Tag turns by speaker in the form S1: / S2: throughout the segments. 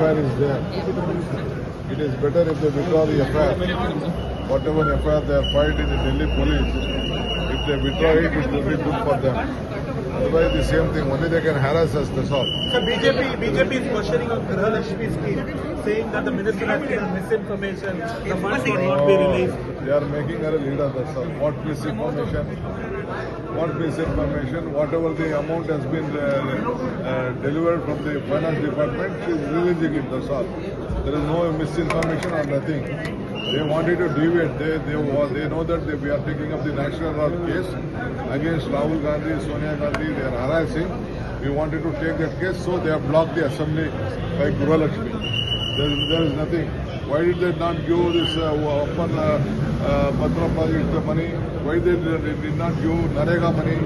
S1: FIR is there. It is better if they withdraw the FIR. Whatever FIR they have filed in the Delhi police, if they withdraw it, it will be good for them. Otherwise, the same thing. Only they can harass us. That's all.
S2: So BJP is questioning on Griha Lakshmi scheme, saying that the minister has given misinformation. The funds will not be released.
S1: They are making her a leader. That's all. What misinformation? What misinformation? Whatever the amount has been delivered from the finance department, she is releasing it. That's all. There is no misinformation or nothing. They wanted to deviate. They know that we are taking up the national law case against Rahul Gandhi, Sonia Gandhi. They are harassing. We wanted to take that case, so they have blocked the assembly by Griha Lakshmi. There is nothing. Why did they not give this open Patra project money? Why they did not give Narega money?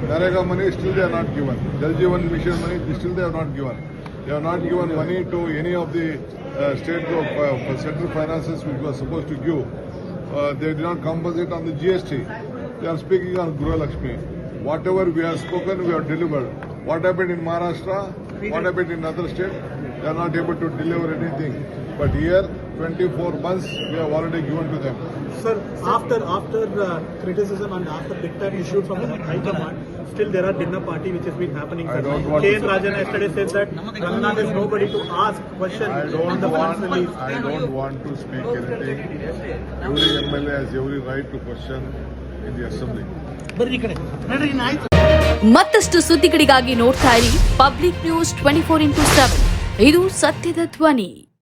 S1: Narega money still they are not given. Jal Jeevan Mission money still they have not given. They have not given money to any of the state central finances which were supposed to give. They did not compensate on the GST. They are speaking on Griha Lakshmi. Whatever we have spoken, we have delivered. What happened in Maharashtra? What happened in other states? They are not able to deliver anything. But here, 24 months we have already given to them.
S2: Sir, after criticism and after dictate issued from the High Command, still there are dinner party which has been happening.
S1: I don't want
S2: K. Rajan yesterday said that Ranganath is nobody to ask questions on the funds release.
S1: I don't want to speak anything. Every MLA has every right to question in the assembly.
S3: ಮತ್ತಷ್ಟು ಸುದ್ದಿಗಳಿಗಾಗಿ ನೋಡ್ತಾ ಇರಿ public news 24x7. ಇದು ಸತ್ಯದ ಧ್ವನಿ.